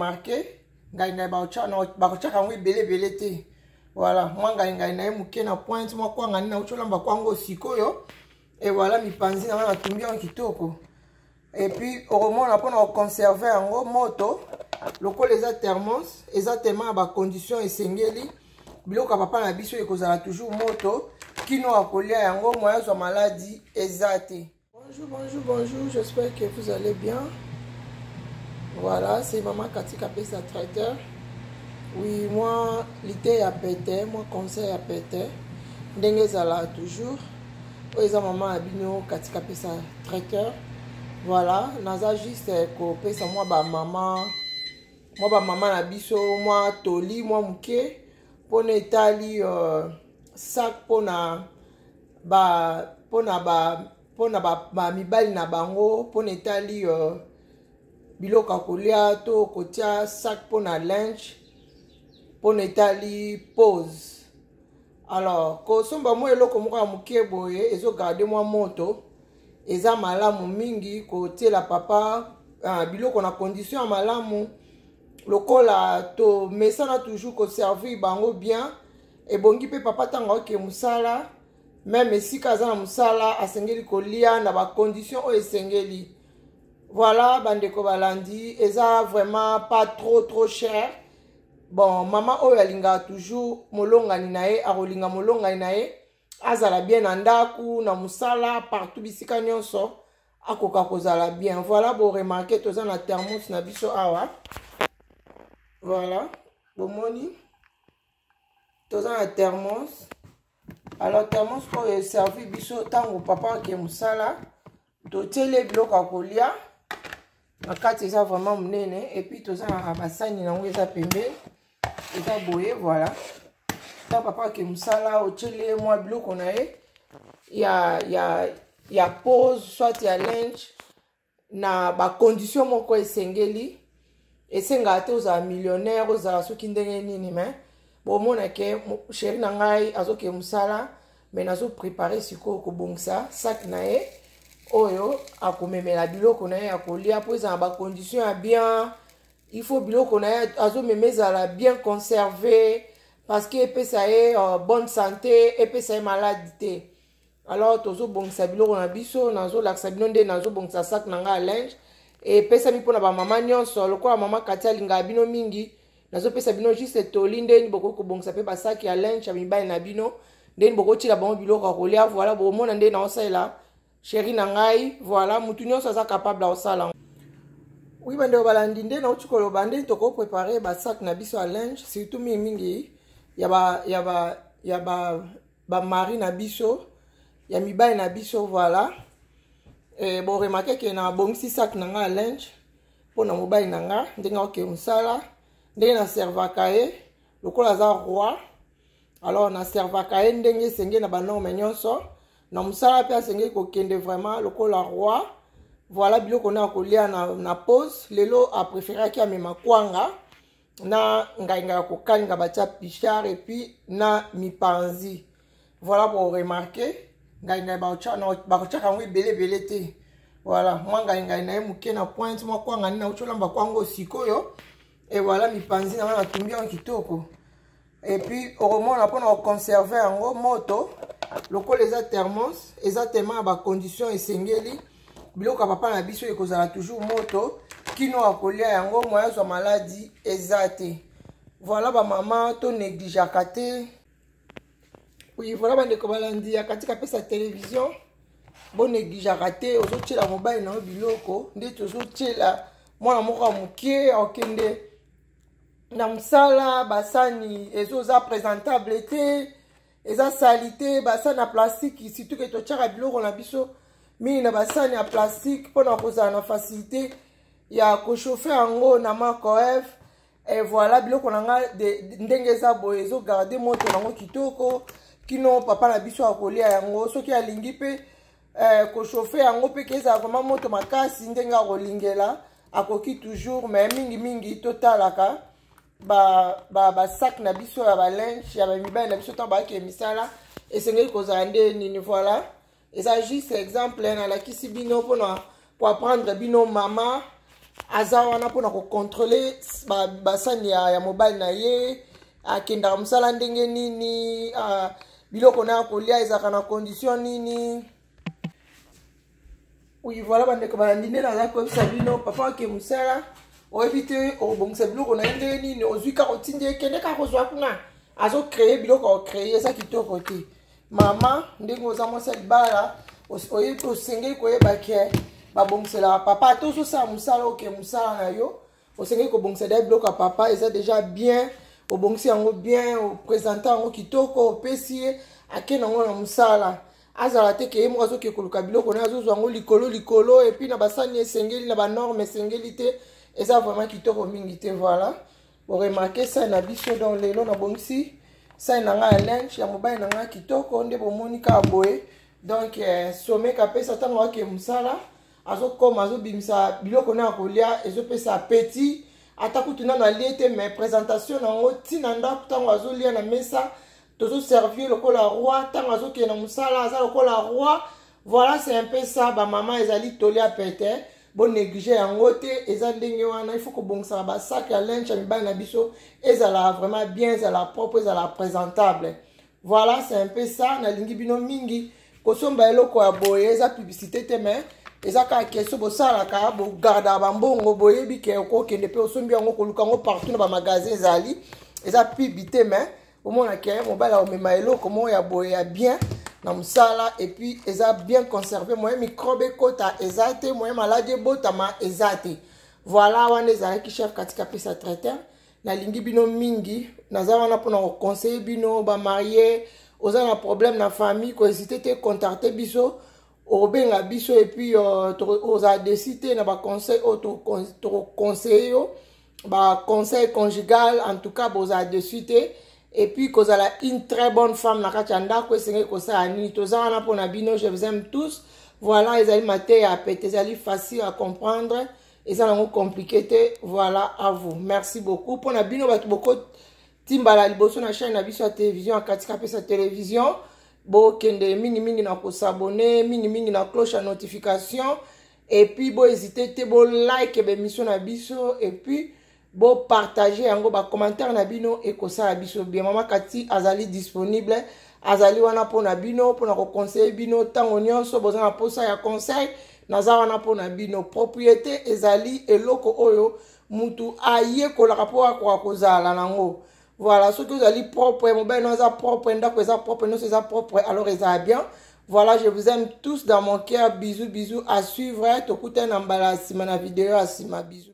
marqué ngai bakocha kango belé te. Voilà, moi ngai na muke na pointe moi kwa ngani na ucholamba kwango sikoyo. Et voilà mi panzi na na tumbi en kitoko. Et puis au moment on a pour conserver en moto loko les thermos exactement ba condition esengeli biloko papa na biso ekozala toujours moto kino akolia yango moya zo maladie ezate. Bonjour, j'espère que vous allez bien. Voilà, c'est maman Katika Pesa Traiteur. Oui, moi, l'idée à péter, moi, conseil à péter. Ndenge zala toujours. Oui, ça maman Abino Katika Pesa Traiteur. Voilà, naza juste ko pesa moi ba maman na biso, moi toli, moi muke. Pona etali sac pona ba mibali na bango, pona etali biloka kolia to kotia sac pona linge pona etali pose. Alors ko somba mo eloko moko ya muke boye ezo garder moi moto eza malamu mingi ko tiela papa biloko na condition ya malamu lokola to mesana toujours ko servir bango bien et bongi pe papa tanga ke musala même esika aza na musala asengeli kolia na ba condition o esengeli. Voilà, bandeko balandi, eza vraiment pas trop cher. Bon, maman oyo alinga toujours molonga ni nae, arolinga molonga ni nae, azala bien andaku, na musala, partout bisika nyonso, akoka kozala bien. Voilà, bon remarquer toza na thermos na biso awa. Voilà, bon moni, toza na thermos. Alors thermos pour servir biso tango papa ke musala, to tele biloko akolia. La carte est vraiment menée et puis tout ça à bassin na ngeza pembe et ça boye voilà ça papa ke musala au chele moi biloko na e ya pose soit ya linge na ba condition moko esengeli esenga te oza millionnaire oza soki ndenge nini mais bon mona ke chéri na ngai azoke musala mais nazo préparer siko ko bongsa sac na e oyo akomemela biloko na ye akolia po eza na ba condition ya bien. Il faut biloko na ye azo memezala bien conservé parce que epesa ye bonne santé epesa ye maladie te. Alors tozo bongisa biloko na biso nazo lakisa bino nde nazo bongisa sac na nga linge et pesa mi pona ba mama nyonso lokola mama Katia linga bino mingi nazo pesa bino juste toli nde boko ko bongisa pe ba sac ya linge ya mibali na bino nde boko tila bango biloko akolia. Voilà bo mona nde na osala chéri nangai. Voilà, mutunyo sa capable au salon. Oui, bande balandinde na uchikolo bande toko préparer ba sac na biso à linge, surtout mingi ya ba mari na biso, ya mibali na biso voilà. Et bon remarquer que na bongisi sac na nga linge pour na mobile na nga ndenga oke musala, ndenge na servaka ye, lokola za roi. Alors na servaka ye ndenge senge na ba norme nyonso. Na musala pe asengeli kokende vraiment lokola roi. Voilà biloko na kolia na pose lelo a préféré ki amema kwanga na ngainga kokalinga batia pichard et puis na mipanzi. Voilà pour remarquer ngainga bakocha kango belé te. Voilà, moi ngainga na muke na pointe moi kwanga na ucholamba kwango sikoyo et voilà mipanzi na tumbi en kitoko. Et puis au moment on a pour conserver en moto loko les thermos exactement ba condition esengeli biloko papa na biso ekozala toujours moto kino akolia yango moya zo maladie ezate. Voilà ba maman to négligeaka te. Oui, voilà bandeko balandi ya Katika Pesa télévision bon négligeaka te ozo tshela mobile na biloko nde tozo tshela mwana moko mukie okende na musala basani ezoza présentable te eza salite basani ya plastique surtout que totiaka biloko na biso mingi na basani ya plastique mpona kozala na facilité ya kochauffe yango na microwave. Et voilà biloko na nga ndenge eza boye ezogarde moto nango kitoko kino papa na biso akolia yango soki alingi mpe kochauffe yango mpe ke ezala vraiment moto makasi ndenge akolingela akoki toujours. Mais mingi totalaka ba sac na biso ya ba linge ya ba mibali na biso to ba ke misala esengeli kozala nde nini. Voilà, eza juste exemple na lakisi bino pour apprendre bino mama aza wana mpona kocontrole basani ya mobile na ye akendaka mosala ndenge nini biloko na ya kolia ezalaka na condition nini. Oui, voilà bandeko balandi nde naza koyebisa bino papa ake mosala oyebi te okobongisa biloko na ye ndenge nini ozwi kaka otindi ekende kaka kozwa kuna azocreye biloko acreye eza kitoko te. Mama ndenge oza mwasi ya libala osengeli koyeba ke babongiselaka papa te ozosala mosala oke mosala na yo osengeli kobongisela biloko ya papa eza déjà bien obongisi yango bien opresente yango kitoko opesi ye ake nango na mosala azala te ke ye moko azoke koluka biloko na azozwa yango likolo epuis na basani esengeli na banorme esengeli te eza vraiment kitoko mingi te. Voilà boremarke sai na biso donc lelo nabongisi sai na nga ya linge ya mobali na nga kitoko nde bomoni kaka boye. Donc someka apesa ntango ake mosala azokoma azobimisa biloko na ya kolia ezopesa apeti ata kutu nano alie te mais présentation nango ntina ndako ntango azolia na mesa tozoservir lokola roi ntango azokende na mosala aza lokola roi. Voilà c'est un peu ça bamama ezali tolia pete bonéglige yango te eza ndenge wana il faut kobongisaka basak ya linge ya mibali na biso ezala vraiment bien ezala propre ezala présentable. Voilà c'est un peu ça nalingi bino mingi kosomba eloko ya boye eza publicité te mais eza kaka question bosalaka bogarda bambongo boyebi ke okokende mpe osombi yango koluka yango partout na bamagasin ezali eza pibi te mais omona ke mobali omema eloko moko ya boye ya bien na mosala epuis eza bien conservé moyen microbe ekota eza te moyen maladi ebotama eza te. Voilà wana ezalaki chef katika apesa traiteur nalingi bino mingi naza wana mpona koconseille bino bamarie oza na problème na famille kohésite te contacte biso obenga biso epuis oza décide na baconseil oyo tokoconseille yo baconseil conjugal en tout cas boza dessus te epuis kozala une très bonne femme na kati ya ndako esengeli kosala nini toza wana mpona bino je vous aime tous. Voilà ezali mateya ya pete ezali facile à comprendre eza nango compliqué te. Voilà à vous merci beaucoup mpona bino bato bokotimbala liboso na chaîne na biso ya télévision akatika apesa télévision bokende mingi na kosabone mingi na cloche ya notification epuis bohésite te bolike bemission na biso epuis bopartage yango bacommentaire na bino ekosala biso bien. Mama Kati azali disponible azali wana mpona bino mpona koconseille bino ntango nyonso boza na posa ya conseil naza wana mpona bino. Propriété ezali eloko oyo mutu ayekolaka mpo akoka kozala nango. Voilà soki ozali propre mobile no eza propre ndako eza propre nyonso eza propre alors eza bien. Voilà je vous aime tous dans mon cœur bisous à suivre tokutana na mbala nsima na video ya nsima bisous.